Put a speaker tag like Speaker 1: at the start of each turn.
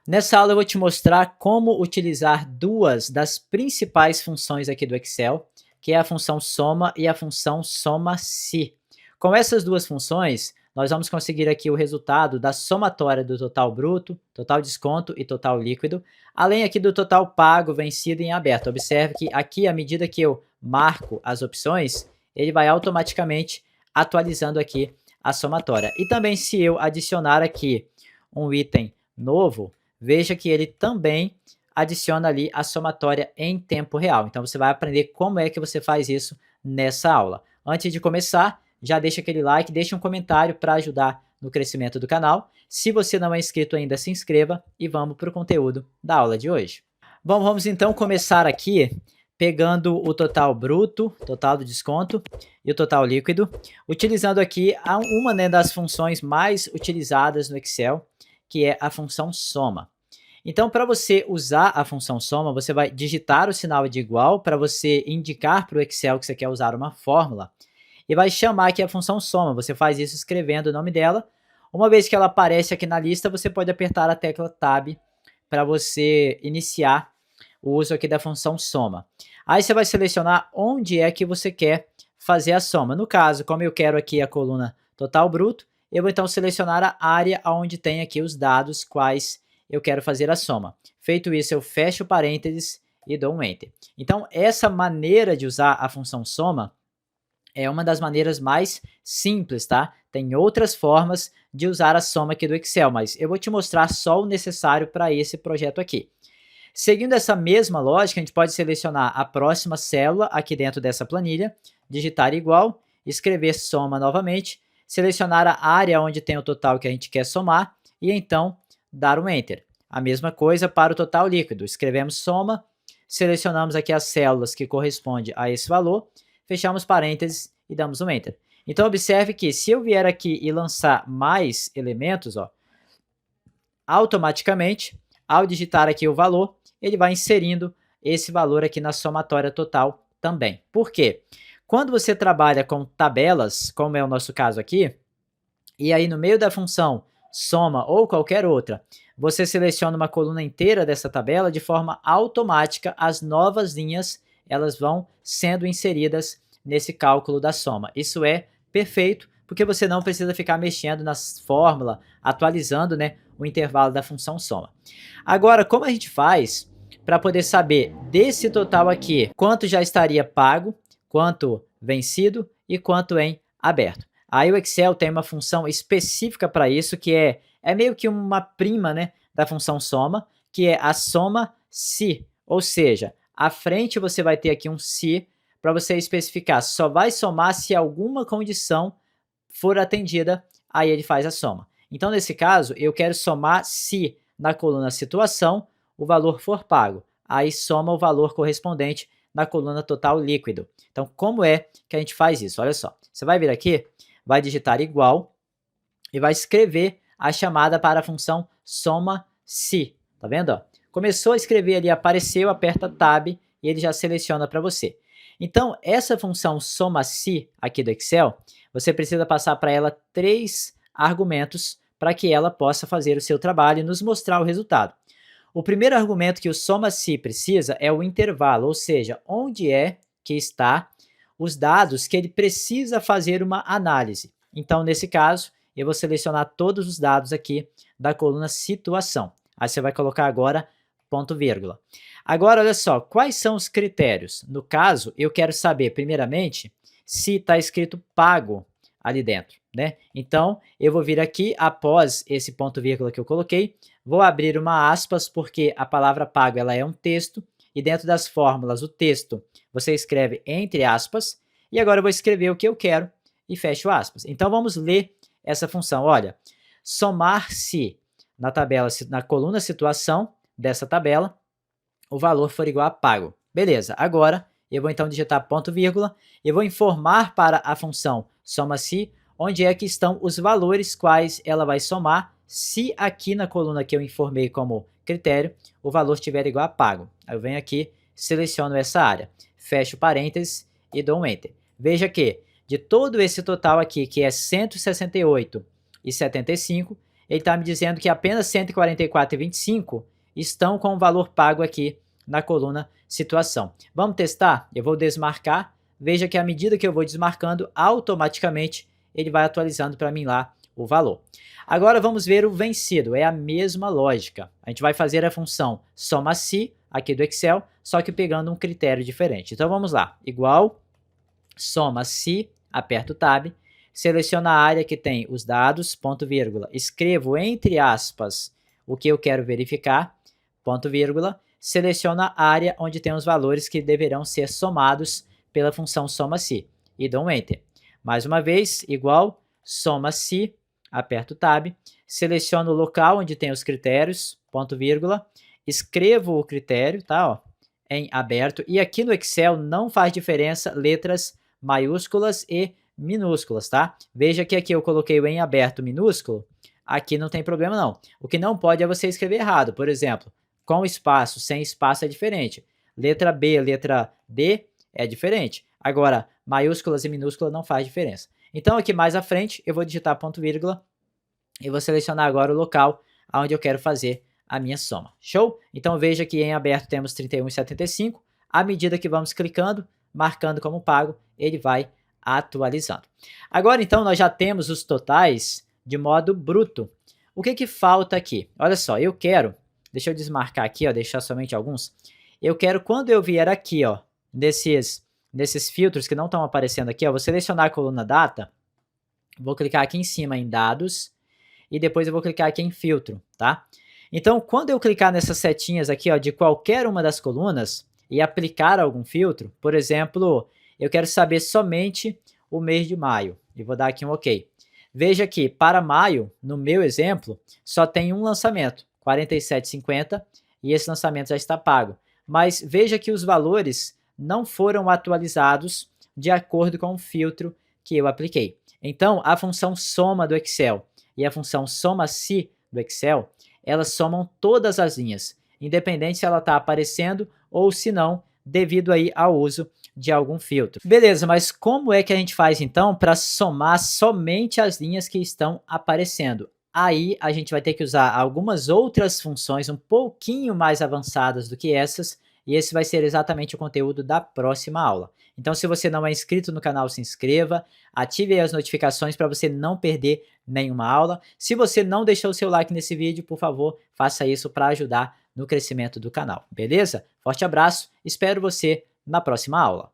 Speaker 1: Nessa aula eu vou te mostrar como utilizar duas das principais funções aqui do Excel, que é a função soma e a função soma-se. Com essas duas funções, nós vamos conseguir aqui o resultado da somatória do total bruto, total desconto e total líquido, além aqui do total pago, vencido e em aberto. Observe que aqui, à medida que eu marco as opções, ele vai automaticamente atualizando aqui a somatória. E também se eu adicionar aqui um item novo, veja que ele também adiciona ali a somatória em tempo real. Então você vai aprender como é que você faz isso nessa aula. Antes de começar, já deixa aquele like, deixa um comentário para ajudar no crescimento do canal. Se você não é inscrito ainda, se inscreva e vamos para o conteúdo da aula de hoje. Bom, vamos então começar aqui pegando o total bruto, total do desconto e o total líquido, utilizando aqui uma, né, das funções mais utilizadas no Excel, que é a função soma. Então, para você usar a função soma, você vai digitar o sinal de igual para você indicar para o Excel que você quer usar uma fórmula e vai chamar aqui a função soma. Você faz isso escrevendo o nome dela. Uma vez que ela aparece aqui na lista, você pode apertar a tecla Tab para você iniciar o uso aqui da função soma. Aí você vai selecionar onde é que você quer fazer a soma. No caso, como eu quero aqui a coluna total bruto, eu vou então selecionar a área onde tem aqui os dados quais eu quero fazer a soma. Feito isso, eu fecho parênteses e dou um Enter. Então, essa maneira de usar a função soma é uma das maneiras mais simples, tá? Tem outras formas de usar a soma aqui do Excel, mas eu vou te mostrar só o necessário para esse projeto aqui. Seguindo essa mesma lógica, a gente pode selecionar a próxima célula aqui dentro dessa planilha, digitar igual, escrever soma novamente, selecionar a área onde tem o total que a gente quer somar e então dar um Enter. A mesma coisa para o total líquido. Escrevemos soma, selecionamos aqui as células que correspondem a esse valor, fechamos parênteses e damos um Enter. Então, observe que se eu vier aqui e lançar mais elementos, ó, automaticamente, ao digitar aqui o valor, ele vai inserindo esse valor aqui na somatória total também. Por quê? Quando você trabalha com tabelas, como é o nosso caso aqui, e aí no meio da função soma ou qualquer outra, você seleciona uma coluna inteira dessa tabela, de forma automática, as novas linhas elas vão sendo inseridas nesse cálculo da soma. Isso é perfeito, porque você não precisa ficar mexendo nas fórmulas, atualizando, né, o intervalo da função soma. Agora, como a gente faz para poder saber desse total aqui, quanto já estaria pago, quanto vencido e quanto em aberto? Aí o Excel tem uma função específica para isso, que é meio que uma prima, né, da função soma, que é a soma-se, ou seja, à frente você vai ter aqui um se para você especificar, só vai somar se alguma condição for atendida, aí ele faz a soma. Então, nesse caso, eu quero somar se na coluna situação o valor for pago, aí soma o valor correspondente na coluna total líquido. Então, como é que a gente faz isso? Olha só, você vai vir aqui, vai digitar igual e vai escrever a chamada para a função soma-se. Tá vendo? Ó? Começou a escrever ali, apareceu, aperta Tab e ele já seleciona para você. Então, essa função soma-se aqui do Excel, você precisa passar para ela 3 argumentos para que ela possa fazer o seu trabalho e nos mostrar o resultado. O primeiro argumento que o soma-se precisa é o intervalo, ou seja, onde é que está os dados que ele precisa fazer uma análise. Então, nesse caso, eu vou selecionar todos os dados aqui da coluna situação. Aí você vai colocar agora ponto vírgula. Agora, olha só, quais são os critérios? No caso, eu quero saber, primeiramente, se está escrito pago ali dentro, né? Então, eu vou vir aqui, após esse ponto vírgula que eu coloquei, vou abrir uma aspas, porque a palavra pago ela é um texto, e dentro das fórmulas, o texto, você escreve entre aspas, e agora eu vou escrever o que eu quero e fecho aspas. Então, vamos ler essa função. Olha, somar-se na tabela, na coluna situação dessa tabela, o valor for igual a pago. Beleza, agora eu vou então digitar ponto vírgula e vou informar para a função soma-se onde é que estão os valores quais ela vai somar se aqui na coluna que eu informei como critério o valor estiver igual a pago. Aí eu venho aqui, seleciono essa área, fecho parênteses e dou um Enter. Veja que de todo esse total aqui, que é 168,75, ele está me dizendo que apenas 144,25 estão com o valor pago aqui na coluna situação. Vamos testar? Eu vou desmarcar. Veja que à medida que eu vou desmarcando, automaticamente ele vai atualizando para mim lá o valor. Agora vamos ver o vencido, é a mesma lógica. A gente vai fazer a função soma-se aqui do Excel, só que pegando um critério diferente. Então vamos lá, igual soma-se, aperto o Tab, seleciono a área que tem os dados, ponto vírgula, escrevo entre aspas o que eu quero verificar, ponto vírgula, seleciono a área onde tem os valores que deverão ser somados pela função soma-se e dou um Enter. Mais uma vez, igual soma-se, aperto o Tab, seleciono o local onde tem os critérios, ponto vírgula, escrevo o critério, tá, ó, em aberto, e aqui no Excel não faz diferença letras maiúsculas e minúsculas, tá? Veja que aqui eu coloquei o em aberto minúsculo, aqui não tem problema não. O que não pode é você escrever errado, por exemplo, com espaço, sem espaço é diferente. Letra B, letra D é diferente. Agora, maiúsculas e minúsculas não faz diferença. Então aqui mais à frente eu vou digitar ponto vírgula e vou selecionar agora o local onde eu quero fazer a minha soma. Show? Então veja que em aberto temos 31,75. À medida que vamos clicando, marcando como pago, ele vai atualizando. Agora então nós já temos os totais de modo bruto. O que falta aqui? Olha só, eu quero, deixa eu desmarcar aqui, ó, deixar somente alguns. Eu quero quando eu vier aqui, ó, nesses filtros que não estão aparecendo aqui, ó, vou selecionar a coluna data, vou clicar aqui em cima em dados e depois eu vou clicar aqui em filtro, tá? Então, quando eu clicar nessas setinhas aqui, ó, de qualquer uma das colunas e aplicar algum filtro, por exemplo, eu quero saber somente o mês de maio e vou dar aqui um OK. Veja que para maio, no meu exemplo, só tem um lançamento, 47,50, e esse lançamento já está pago. Mas veja que os valores não foram atualizados de acordo com o filtro que eu apliquei. Então, a função soma do Excel e a função soma-se do Excel, elas somam todas as linhas, independente se ela está aparecendo ou se não, devido aí ao uso de algum filtro. Beleza, mas como é que a gente faz então para somar somente as linhas que estão aparecendo? Aí a gente vai ter que usar algumas outras funções um pouquinho mais avançadas do que essas, e esse vai ser exatamente o conteúdo da próxima aula. Então, se você não é inscrito no canal, se inscreva, ative aí as notificações para você não perder nenhuma aula. Se você não deixou o seu like nesse vídeo, por favor, faça isso para ajudar no crescimento do canal, beleza? Forte abraço, espero você na próxima aula.